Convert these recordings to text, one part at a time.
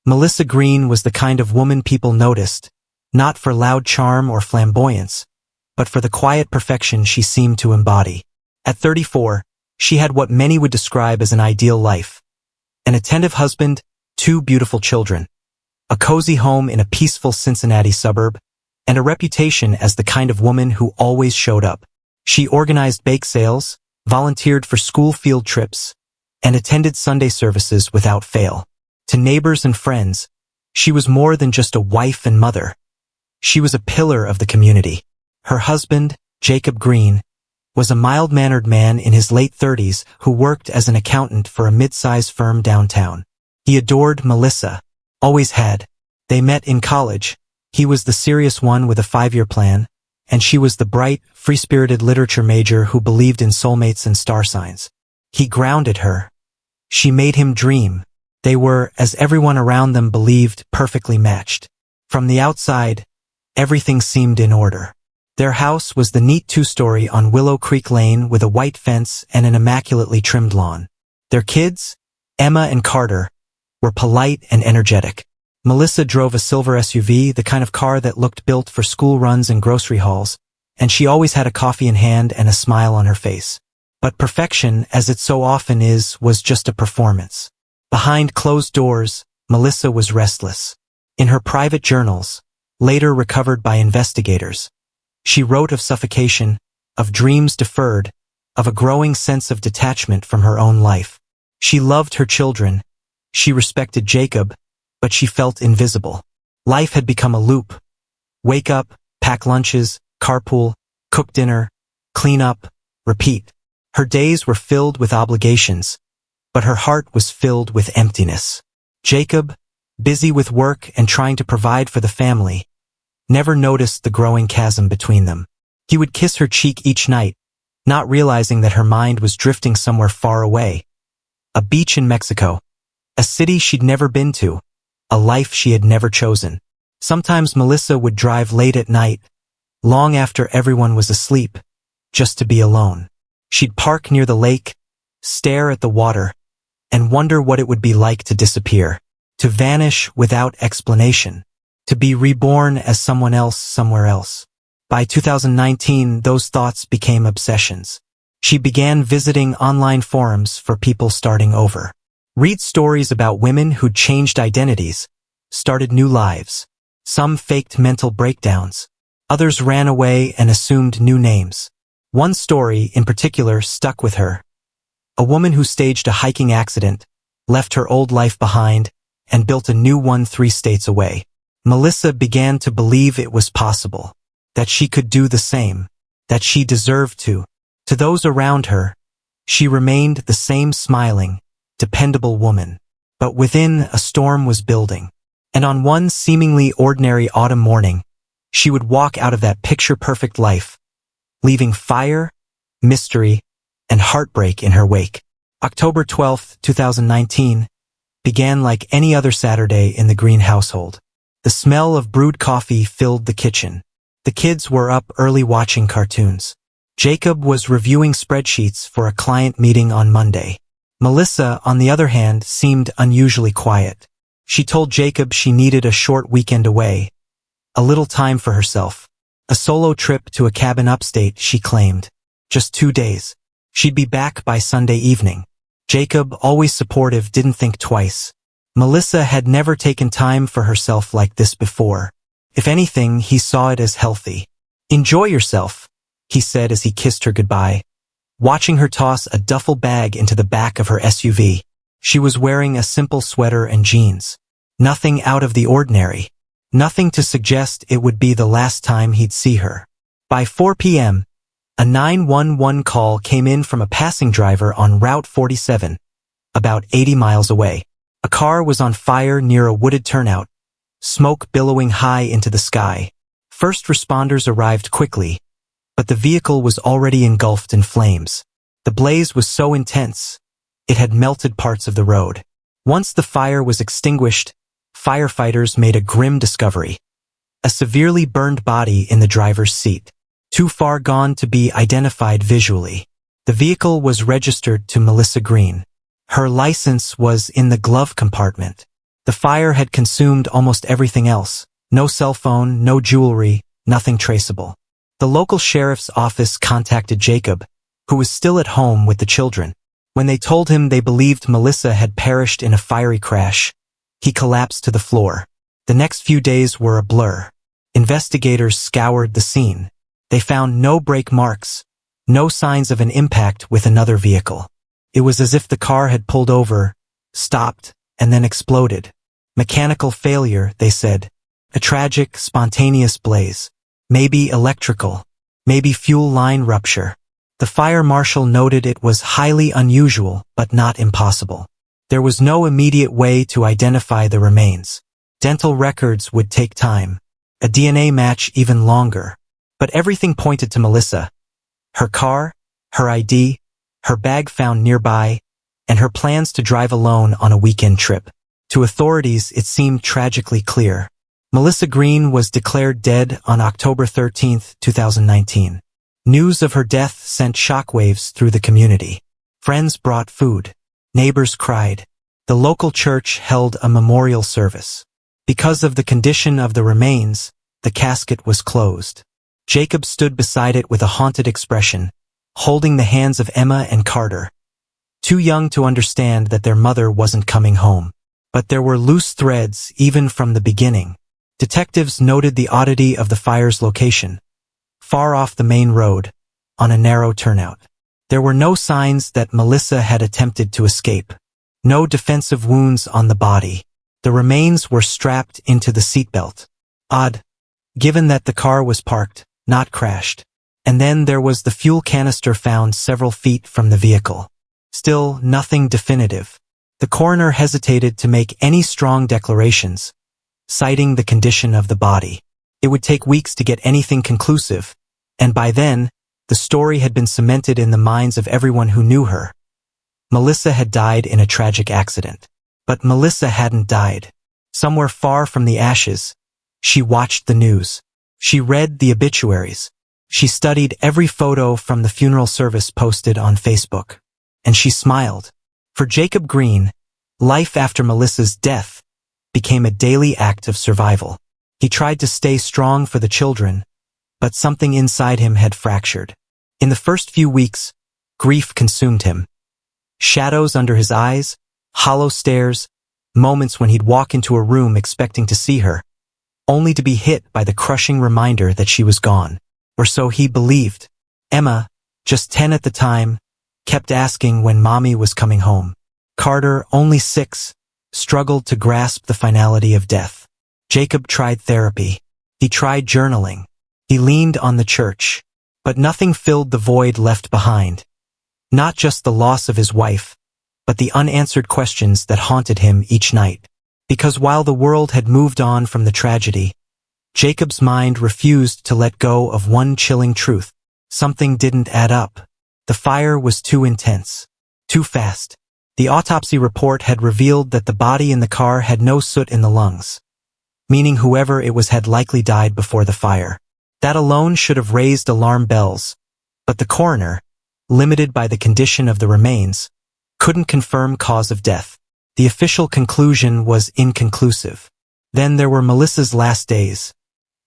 Melissa Green was the kind of woman people noticed, not for loud charm or flamboyance, but for the quiet perfection she seemed to embody. At 34, she had what many would describe as an ideal life. An attentive husband, 2 beautiful children, a cozy home in a peaceful Cincinnati suburb, and a reputation as the kind of woman who always showed up. She organized bake sales, volunteered for school field trips, and attended Sunday services without fail. To neighbors and friends, she was more than just a wife and mother. She was a pillar of the community. Her husband, Jacob Green, was a mild-mannered man in his late 30s who worked as an accountant for a mid-size firm downtown. He adored Melissa, always had. They met in college. He was the serious one with a 5-year plan, and she was the bright, free-spirited literature major who believed in soulmates and star signs. He grounded her. She made him dream. They were, as everyone around them believed, perfectly matched. From the outside, everything seemed in order. Their house was the neat 2-story on Willow Creek Lane with a white fence and an immaculately trimmed lawn. Their kids, Emma and Carter, were polite and energetic. Melissa drove a silver SUV, the kind of car that looked built for school runs and grocery hauls, and she always had a coffee in hand and a smile on her face. But perfection, as it so often is, was just a performance. Behind closed doors, Melissa was restless. In her private journals, later recovered by investigators, she wrote of suffocation, of dreams deferred, of a growing sense of detachment from her own life. She loved her children. She respected Jacob, but she felt invisible. Life had become a loop. Wake up, pack lunches, carpool, cook dinner, clean up, repeat. Her days were filled with obligations, but her heart was filled with emptiness. Jacob, busy with work and trying to provide for the family, never noticed the growing chasm between them. He would kiss her cheek each night, not realizing that her mind was drifting somewhere far away. A beach in Mexico, a city she'd never been to, a life she had never chosen. Sometimes Melissa would drive late at night, long after everyone was asleep, just to be alone. She'd park near the lake, stare at the water, and wonder what it would be like to disappear, to vanish without explanation, to be reborn as someone else somewhere else. By 2019, those thoughts became obsessions. She began visiting online forums for people starting over. Read stories about women who'd changed identities, started new lives. Some faked mental breakdowns. Others ran away and assumed new names. One story in particular stuck with her. A woman who staged a hiking accident, left her old life behind, and built a new one 3 states away. Melissa began to believe it was possible, that she could do the same, that she deserved to. To those around her, she remained the same smiling, dependable woman. But within, a storm was building. And on one seemingly ordinary autumn morning, she would walk out of that picture-perfect life, leaving fire, mystery, and heartbreak in her wake. October 12, 2019, began like any other Saturday in the Green household. The smell of brewed coffee filled the kitchen. The kids were up early watching cartoons. Jacob was reviewing spreadsheets for a client meeting on Monday. Melissa, on the other hand, seemed unusually quiet. She told Jacob she needed a short weekend away, a little time for herself. A solo trip to a cabin upstate, she claimed. Just 2 days. She'd be back by Sunday evening. Jacob, always supportive, didn't think twice. Melissa had never taken time for herself like this before. If anything, he saw it as healthy. "Enjoy yourself," he said as he kissed her goodbye, watching her toss a duffel bag into the back of her SUV. She was wearing a simple sweater and jeans. Nothing out of the ordinary. Nothing to suggest it would be the last time he'd see her. By 4 p.m., a 911 call came in from a passing driver on Route 47, about 80 miles away. A car was on fire near a wooded turnout, smoke billowing high into the sky. First responders arrived quickly, but the vehicle was already engulfed in flames. The blaze was so intense, it had melted parts of the road. Once the fire was extinguished, firefighters made a grim discovery. A severely burned body in the driver's seat, too far gone to be identified visually. The vehicle was registered to Melissa Green. Her license was in the glove compartment. The fire had consumed almost everything else. No cell phone, no jewelry, nothing traceable. The local sheriff's office contacted Jacob, who was still at home with the children. When they told him they believed Melissa had perished in a fiery crash, he collapsed to the floor. The next few days were a blur. Investigators scoured the scene. They found no brake marks, no signs of an impact with another vehicle. It was as if the car had pulled over, stopped, and then exploded. Mechanical failure, they said. A tragic, spontaneous blaze. Maybe electrical. Maybe fuel line rupture. The fire marshal noted it was highly unusual, but not impossible. There was no immediate way to identify the remains. Dental records would take time. A DNA match even longer. But everything pointed to Melissa. Her car, her ID, her bag found nearby, and her plans to drive alone on a weekend trip. To authorities, it seemed tragically clear. Melissa Green was declared dead on October 13, 2019. News of her death sent shockwaves through the community. Friends brought food. Neighbors cried. The local church held a memorial service. Because of the condition of the remains, the casket was closed. Jacob stood beside it with a haunted expression, holding the hands of Emma and Carter. Too young to understand that their mother wasn't coming home. But there were loose threads even from the beginning. Detectives noted the oddity of the fire's location. Far off the main road, on a narrow turnout. There were no signs that Melissa had attempted to escape. No defensive wounds on the body. The remains were strapped into the seatbelt. Odd, given that the car was parked, not crashed. And then there was the fuel canister found several feet from the vehicle. Still, nothing definitive. The coroner hesitated to make any strong declarations, citing the condition of the body. It would take weeks to get anything conclusive, and by then, the story had been cemented in the minds of everyone who knew her. Melissa had died in a tragic accident. But Melissa hadn't died. Somewhere far from the ashes, she watched the news. She read the obituaries. She studied every photo from the funeral service posted on Facebook. And she smiled. For Jacob Green, life after Melissa's death became a daily act of survival. He tried to stay strong for the children, but something inside him had fractured. In the first few weeks, grief consumed him. Shadows under his eyes, hollow stares, moments when he'd walk into a room expecting to see her, only to be hit by the crushing reminder that she was gone. Or so he believed. Emma, just 10 at the time, kept asking when Mommy was coming home. Carter, only 6, struggled to grasp the finality of death. Jacob tried therapy. He tried journaling. He leaned on the church. But nothing filled the void left behind. Not just the loss of his wife, but the unanswered questions that haunted him each night. Because while the world had moved on from the tragedy, Jacob's mind refused to let go of one chilling truth. Something didn't add up. The fire was too intense. Too fast. The autopsy report had revealed that the body in the car had no soot in the lungs, meaning whoever it was had likely died before the fire. That alone should have raised alarm bells. But the coroner, limited by the condition of the remains, couldn't confirm cause of death. The official conclusion was inconclusive. Then there were Melissa's last days.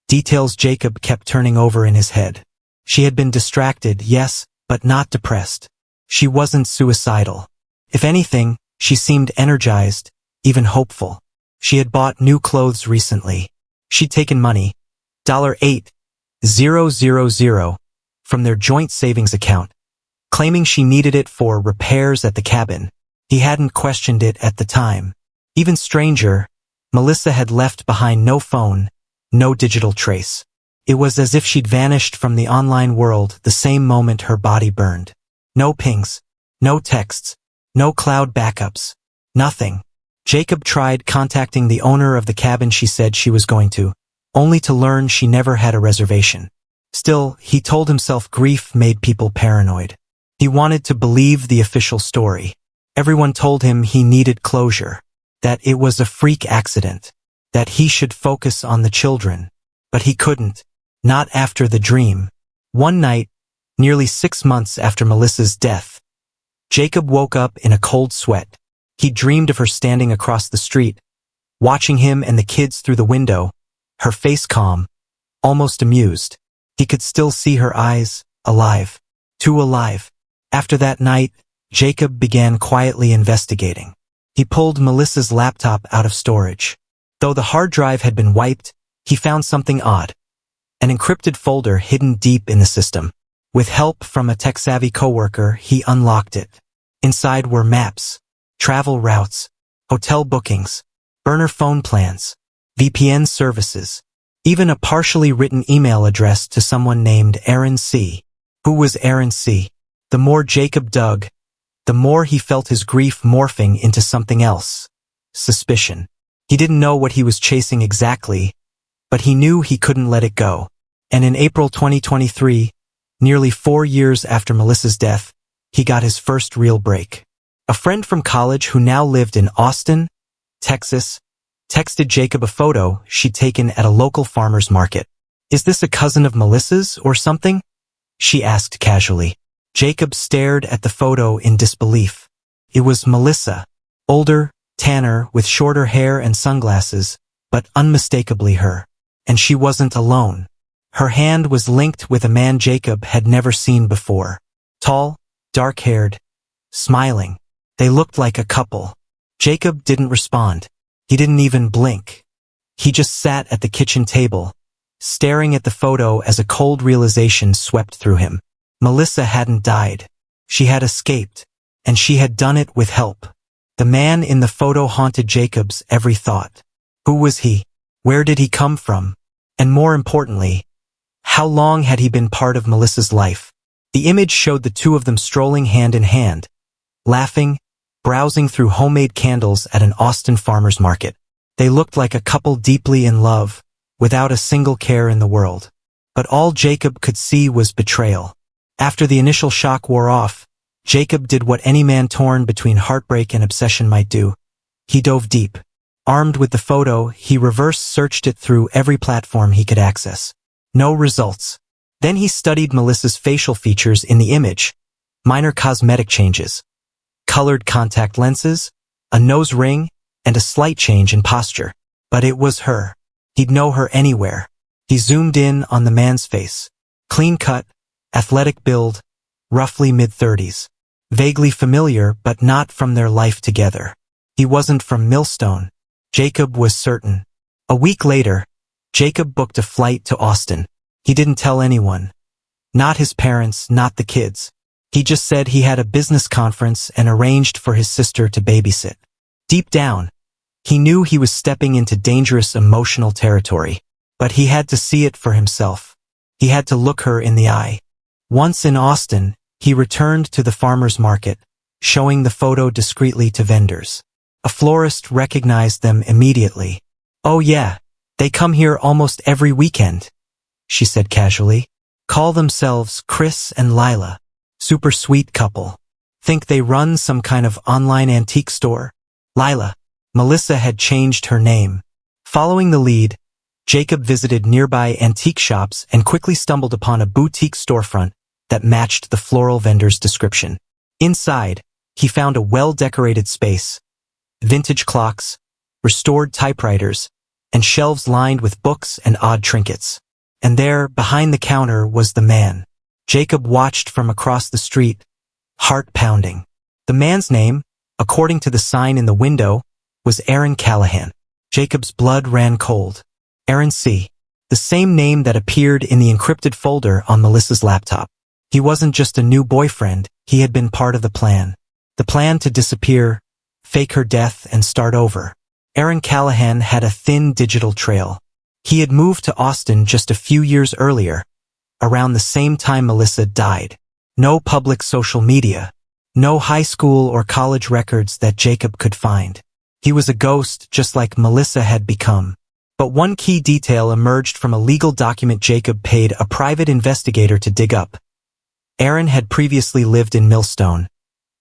Details Jacob kept turning over in his head. She had been distracted, yes, but not depressed. She wasn't suicidal. If anything, she seemed energized, even hopeful. She had bought new clothes recently. She'd taken money, $8,000, from their joint savings account, claiming she needed it for repairs at the cabin. He hadn't questioned it at the time. Even stranger, Melissa had left behind no phone, no digital trace. It was as if she'd vanished from the online world the same moment her body burned. No pings, no texts, no cloud backups, nothing. Jacob tried contacting the owner of the cabin she said she was going to, only to learn she never had a reservation. Still, he told himself grief made people paranoid. He wanted to believe the official story. Everyone told him he needed closure, that it was a freak accident, that he should focus on the children. But he couldn't, not after the dream. One night, nearly 6 months after Melissa's death, Jacob woke up in a cold sweat. He dreamed of her standing across the street, watching him and the kids through the window, her face calm, almost amused. He could still see her eyes, alive. Too alive. After that night, Jacob began quietly investigating. He pulled Melissa's laptop out of storage. Though the hard drive had been wiped, he found something odd. An encrypted folder hidden deep in the system. With help from a tech-savvy coworker, he unlocked it. Inside were maps, travel routes, hotel bookings, burner phone plans, VPN services, even a partially written email address to someone named Aaron C. Who was Aaron C? The more Jacob dug, the more he felt his grief morphing into something else. Suspicion. He didn't know what he was chasing exactly, but he knew he couldn't let it go. And in April 2023, nearly 4 years after Melissa's death, he got his first real break. A friend from college who now lived in Austin, Texas, texted Jacob a photo she'd taken at a local farmer's market. "Is this a cousin of Melissa's or something?" she asked casually. Jacob stared at the photo in disbelief. It was Melissa, older, tanner, with shorter hair and sunglasses, but unmistakably her. And she wasn't alone. Her hand was linked with a man Jacob had never seen before. Tall, dark-haired, smiling. They looked like a couple. Jacob didn't respond. He didn't even blink. He just sat at the kitchen table, staring at the photo as a cold realization swept through him. Melissa hadn't died. She had escaped, and she had done it with help. The man in the photo haunted Jacob's every thought. Who was he? Where did he come from? And more importantly, how long had he been part of Melissa's life? The image showed the two of them strolling hand in hand, laughing, browsing through homemade candles at an Austin farmer's market. They looked like a couple deeply in love, without a single care in the world. But all Jacob could see was betrayal. After the initial shock wore off, Jacob did what any man torn between heartbreak and obsession might do. He dove deep. Armed with the photo, he reverse searched it through every platform he could access. No results. Then he studied Melissa's facial features in the image, minor cosmetic changes, colored contact lenses, a nose ring, and a slight change in posture. But it was her. He'd know her anywhere. He zoomed in on the man's face. Clean cut, athletic build, roughly mid-30s. Vaguely familiar, but not from their life together. He wasn't from Millstone. Jacob was certain. A week later, Jacob booked a flight to Austin. He didn't tell anyone. Not his parents, not the kids. He just said he had a business conference and arranged for his sister to babysit. Deep down, he knew he was stepping into dangerous emotional territory, but he had to see it for himself. He had to look her in the eye. Once in Austin, he returned to the farmer's market, showing the photo discreetly to vendors. A florist recognized them immediately. "Oh yeah, they come here almost every weekend," she said casually. "Call themselves Chris and Lila. Super sweet couple. Think they run some kind of online antique store?" Lila. Melissa had changed her name. Following the lead, Jacob visited nearby antique shops and quickly stumbled upon a boutique storefront that matched the floral vendor's description. Inside, he found a well-decorated space, vintage clocks, restored typewriters, and shelves lined with books and odd trinkets. And there, behind the counter, was the man. Jacob watched from across the street, heart pounding. The man's name, according to the sign in the window, was Aaron Callahan. Jacob's blood ran cold. Aaron C. The same name that appeared in the encrypted folder on Melissa's laptop. He wasn't just a new boyfriend, he had been part of the plan. The plan to disappear, fake her death, and start over. Aaron Callahan had a thin digital trail. He had moved to Austin just a few years earlier, around the same time Melissa died. No public social media. No high school or college records that Jacob could find. He was a ghost just like Melissa had become. But one key detail emerged from a legal document Jacob paid a private investigator to dig up. Aaron had previously lived in Millstone.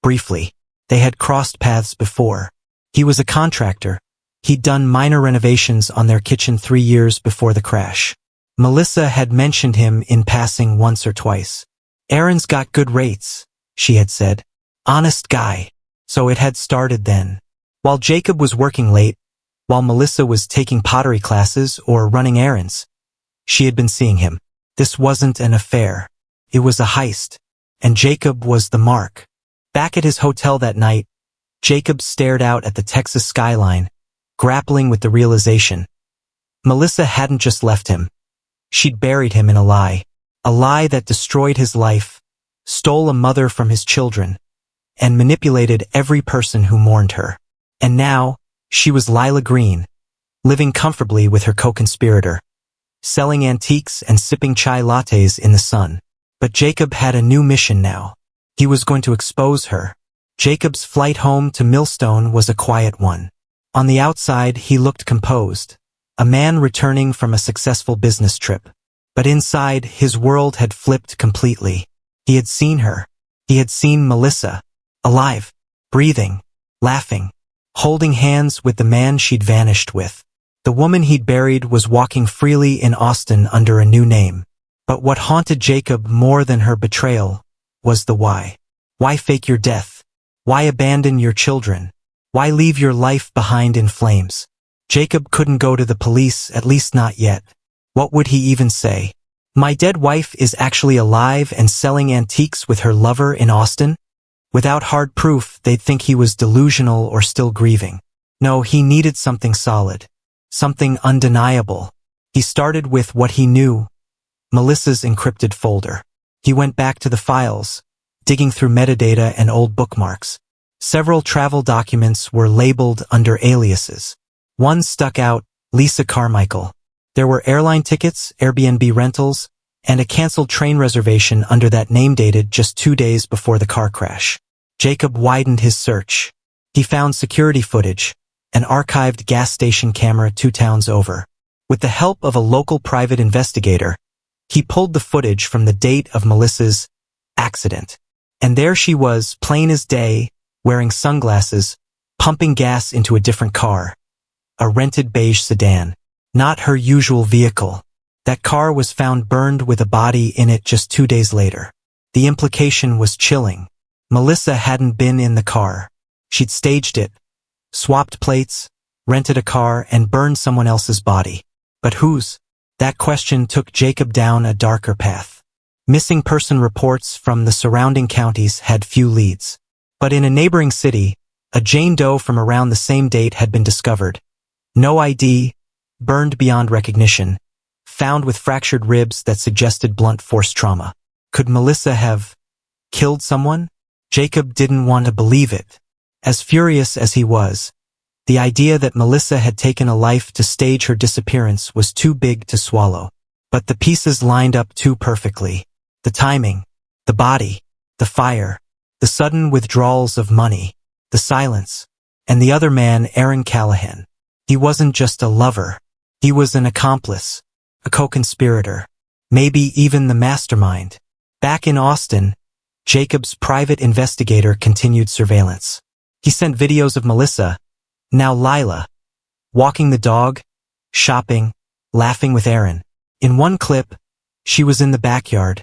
Briefly. They had crossed paths before. He was a contractor. He'd done minor renovations on their kitchen 3 years before the crash. Melissa had mentioned him in passing once or twice. "Aaron's got good rates," she had said. "Honest guy." So it had started then. While Jacob was working late, While Melissa was taking pottery classes or running errands, she had been seeing him. This wasn't an affair. It was a heist. And Jacob was the mark. Back at his hotel that night, Jacob stared out at the Texas skyline, grappling with the realization. Melissa hadn't just left him. She'd buried him in a lie that destroyed his life, stole a mother from his children, and manipulated every person who mourned her. And now, she was Lila Green, living comfortably with her co-conspirator, selling antiques and sipping chai lattes in the sun. But Jacob had a new mission now. He was going to expose her. Jacob's flight home to Millstone was a quiet one. On the outside, he looked composed, a man returning from a successful business trip. But inside, his world had flipped completely. He had seen her. He had seen Melissa, alive, breathing, laughing, holding hands with the man she'd vanished with. The woman he'd buried was walking freely in Austin under a new name. But what haunted Jacob more than her betrayal was the why. Why fake your death? Why abandon your children? Why leave your life behind in flames? Jacob couldn't go to the police, at least not yet. What would he even say? My dead wife is actually alive and selling antiques with her lover in Austin? Without hard proof, they'd think he was delusional or still grieving. No, he needed something solid. Something undeniable. He started with what he knew. Melissa's encrypted folder. He went back to the files, digging through metadata and old bookmarks. Several travel documents were labeled under aliases. One stuck out, Lisa Carmichael. There were airline tickets, Airbnb rentals, and a canceled train reservation under that name dated just 2 days before the car crash. Jacob widened his search. He found security footage, an archived gas station camera 2 towns over. With the help of a local private investigator, he pulled the footage from the date of Melissa's accident. And there she was, plain as day, wearing sunglasses, pumping gas into a different car. A rented beige sedan. Not her usual vehicle. That car was found burned with a body in it just 2 days later. The implication was chilling. Melissa hadn't been in the car. She'd staged it, swapped plates, rented a car, and burned someone else's body. But whose? That question took Jacob down a darker path. Missing person reports from the surrounding counties had few leads. But in a neighboring city, a Jane Doe from around the same date had been discovered. No ID, burned beyond recognition, found with fractured ribs that suggested blunt force trauma. Could Melissa have killed someone? Jacob didn't want to believe it. As furious as he was, the idea that Melissa had taken a life to stage her disappearance was too big to swallow. But the pieces lined up too perfectly. The timing, the body, the fire, the sudden withdrawals of money, the silence, and the other man, Aaron Callahan. He wasn't just a lover. He was an accomplice, a co-conspirator, maybe even the mastermind. Back in Austin, Jacob's private investigator continued surveillance. He sent videos of Melissa, now Lila, walking the dog, shopping, laughing with Aaron. In one clip, she was in the backyard,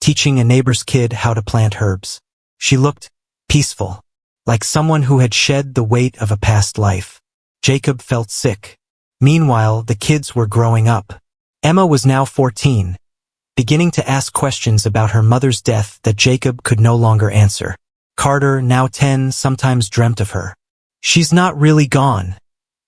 teaching a neighbor's kid how to plant herbs. She looked peaceful, like someone who had shed the weight of a past life. Jacob felt sick. Meanwhile, the kids were growing up. Emma was now 14, beginning to ask questions about her mother's death that Jacob could no longer answer. Carter, now 10, sometimes dreamt of her. She's not really gone,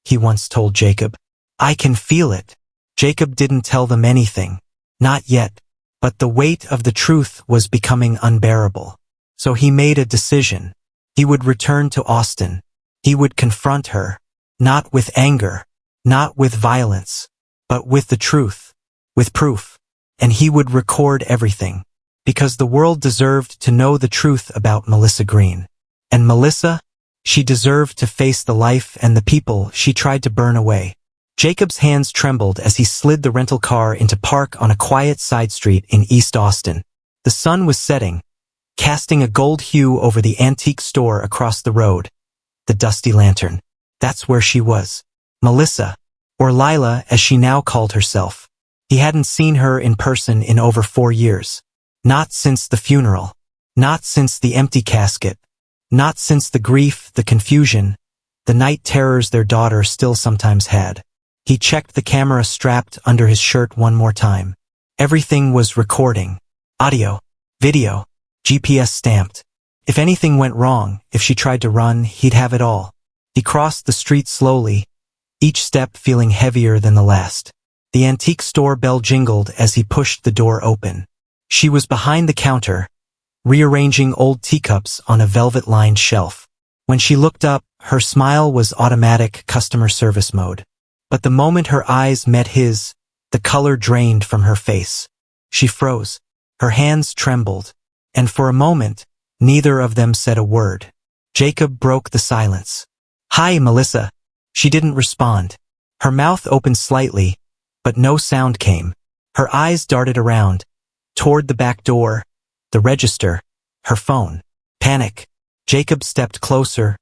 he once told Jacob. I can feel it. Jacob didn't tell them anything. Not yet. But the weight of the truth was becoming unbearable. So he made a decision. He would return to Austin. He would confront her. Not with anger, not with violence, but with the truth, with proof. And he would record everything. Because the world deserved to know the truth about Melissa Green. And Melissa? She deserved to face the life and the people she tried to burn away. Jacob's hands trembled as he slid the rental car into park on a quiet side street in East Austin. The sun was setting, casting a gold hue over the antique store across the road. The Dusty Lantern. That's where she was. Melissa, or Lila as she now called herself. He hadn't seen her in person in over 4 years. Not since the funeral. Not since the empty casket. Not since the grief, the confusion, the night terrors their daughter still sometimes had. He checked the camera strapped under his shirt one more time. Everything was recording. Audio, video, GPS stamped. If anything went wrong, if she tried to run, he'd have it all. He crossed the street slowly, each step feeling heavier than the last. The antique store bell jingled as he pushed the door open. She was behind the counter, rearranging old teacups on a velvet-lined shelf. When she looked up, her smile was automatic customer service mode. But the moment her eyes met his, the color drained from her face. She froze. Her hands trembled. And for a moment, neither of them said a word. Jacob broke the silence. "Hi, Melissa." She didn't respond. Her mouth opened slightly, but no sound came. Her eyes darted around, toward the back door, the register, her phone. Panic. Jacob stepped closer,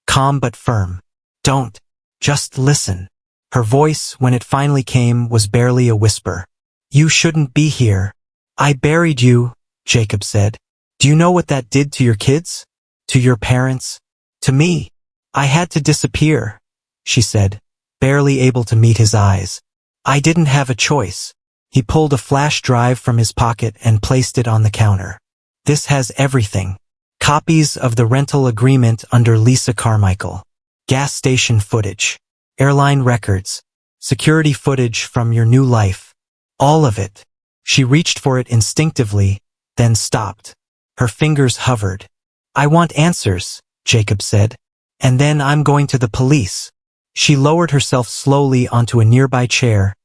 calm but firm. "Don't. Just listen." Her voice, when it finally came, was barely a whisper. "You shouldn't be here. I buried you," Jacob said. "Do you know what that did to your kids? To your parents? To me? I had to disappear," she said, barely able to meet his eyes. "I didn't have a choice." He pulled a flash drive from his pocket and placed it on the counter. "This has everything. Copies of the rental agreement under Lisa Carmichael. Gas station footage. Airline records. Security footage from your new life. All of it." She reached for it instinctively, then stopped. Her fingers hovered. "I want answers," Jacob said. "And then I'm going to the police." She lowered herself slowly onto a nearby chair,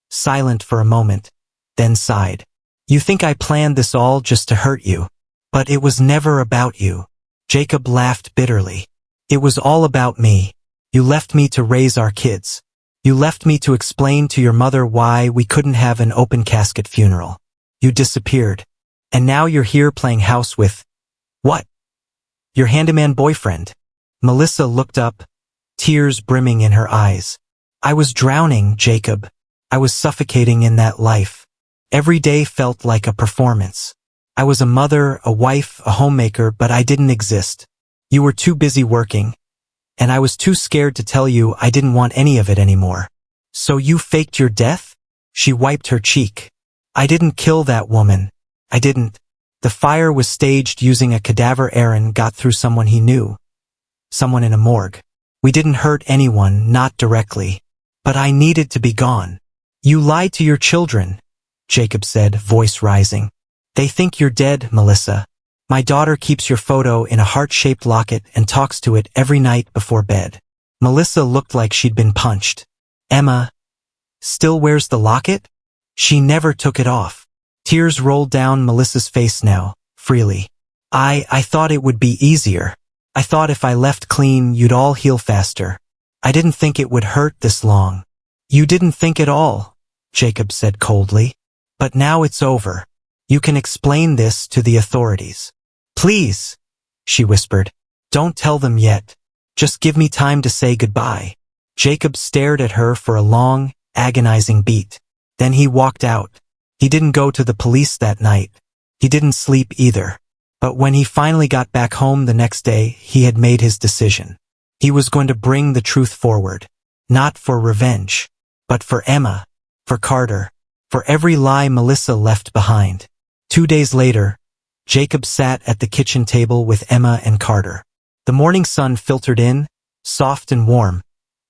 silent for a moment, then sighed. "You think I planned this all just to hurt you? But it was never about you." Jacob laughed bitterly. "It was all about me. You left me to raise our kids. You left me to explain to your mother why we couldn't have an open casket funeral. You disappeared. And now you're here playing house with... what? Your handyman boyfriend." Melissa looked up, tears brimming in her eyes. "I was drowning, Jacob. I was suffocating in that life. Every day felt like a performance. I was a mother, a wife, a homemaker, but I didn't exist. You were too busy working. And I was too scared to tell you I didn't want any of it anymore. So you faked your death?" She wiped her cheek. "I didn't kill that woman. I didn't. The fire was staged using a cadaver Aaron got through someone he knew. Someone in a morgue. We didn't hurt anyone, not directly. But I needed to be gone." "You lied to your children," Jacob said, voice rising. "They think you're dead, Melissa. My daughter keeps your photo in a heart-shaped locket and talks to it every night before bed." Melissa looked like she'd been punched. "Emma still wears the locket? She never took it off." Tears rolled down Melissa's face now, freely. I thought it would be easier. I thought if I left clean, you'd all heal faster. I didn't think it would hurt this long." "You didn't think at all," Jacob said coldly. "But now it's over. You can explain this to the authorities." "Please," she whispered. "Don't tell them yet. Just give me time to say goodbye." Jacob stared at her for a long, agonizing beat. Then he walked out. He didn't go to the police that night. He didn't sleep either. But when he finally got back home the next day, he had made his decision. He was going to bring the truth forward. Not for revenge, but for Emma, for Carter, for every lie Melissa left behind. 2 days later, Jacob sat at the kitchen table with Emma and Carter. The morning sun filtered in, soft and warm,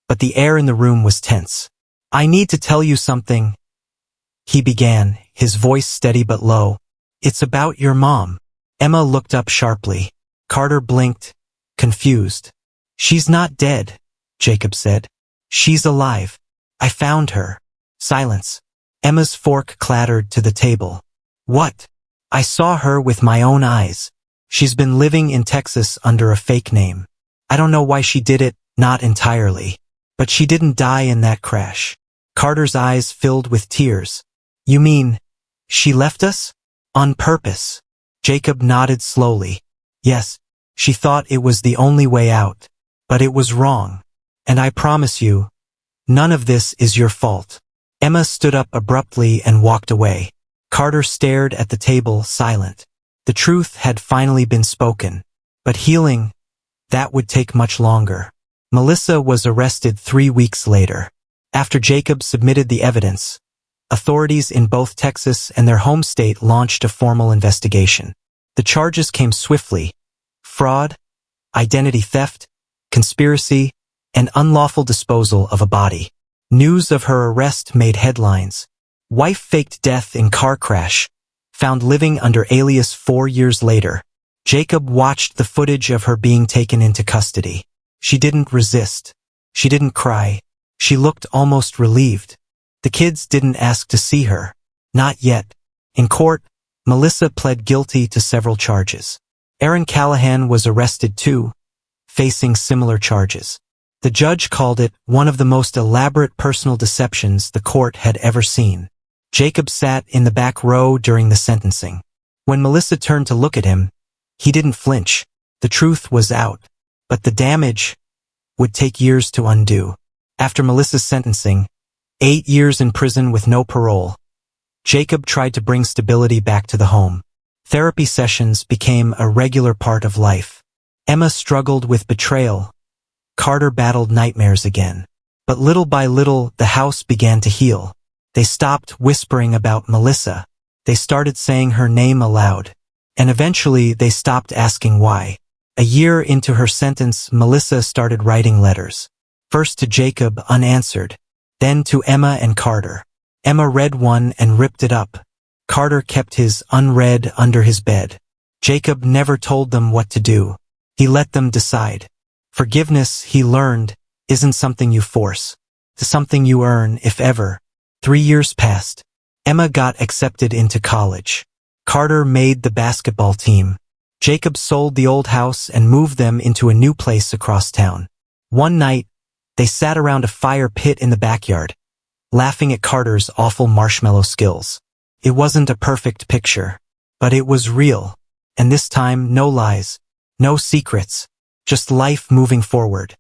but the air in the room was tense. "I need to tell you something," he began, his voice steady but low. "It's about your mom." Emma looked up sharply. Carter blinked, confused. "She's not dead," Jacob said. "She's alive. I found her." Silence. Emma's fork clattered to the table. "What?" "I saw her with my own eyes. She's been living in Texas under a fake name. I don't know why she did it, not entirely. But she didn't die in that crash." Carter's eyes filled with tears. "You mean, she left us? On purpose?" Jacob nodded slowly. "Yes, she thought it was the only way out. But it was wrong. And I promise you, none of this is your fault." Emma stood up abruptly and walked away. Carter stared at the table, silent. The truth had finally been spoken. But healing, that would take much longer. Melissa was arrested 3 weeks later. After Jacob submitted the evidence, authorities in both Texas and their home state launched a formal investigation. The charges came swiftly: fraud, identity theft, conspiracy, and unlawful disposal of a body. News of her arrest made headlines. Wife faked death in car crash, found living under alias 4 years later. Jacob watched the footage of her being taken into custody. She didn't resist. She didn't cry. She looked almost relieved. The kids didn't ask to see her. Not yet. In court, Melissa pled guilty to several charges. Aaron Callahan was arrested too, facing similar charges. The judge called it one of the most elaborate personal deceptions the court had ever seen. Jacob sat in the back row during the sentencing. When Melissa turned to look at him, he didn't flinch. The truth was out, but the damage would take years to undo. After Melissa's sentencing, 8 years in prison with no parole, Jacob tried to bring stability back to the home. Therapy sessions became a regular part of life. Emma struggled with betrayal. Carter battled nightmares again. But little by little, the house began to heal. They stopped whispering about Melissa. They started saying her name aloud. And eventually, they stopped asking why. A year into her sentence, Melissa started writing letters. First to Jacob, unanswered. Then to Emma and Carter. Emma read one and ripped it up. Carter kept his unread under his bed. Jacob never told them what to do. He let them decide. Forgiveness, he learned, isn't something you force. It's something you earn, if ever. 3 years passed. Emma got accepted into college. Carter made the basketball team. Jacob sold the old house and moved them into a new place across town. One night, they sat around a fire pit in the backyard, laughing at Carter's awful marshmallow skills. It wasn't a perfect picture, but it was real. And this time, no lies, no secrets, just life moving forward.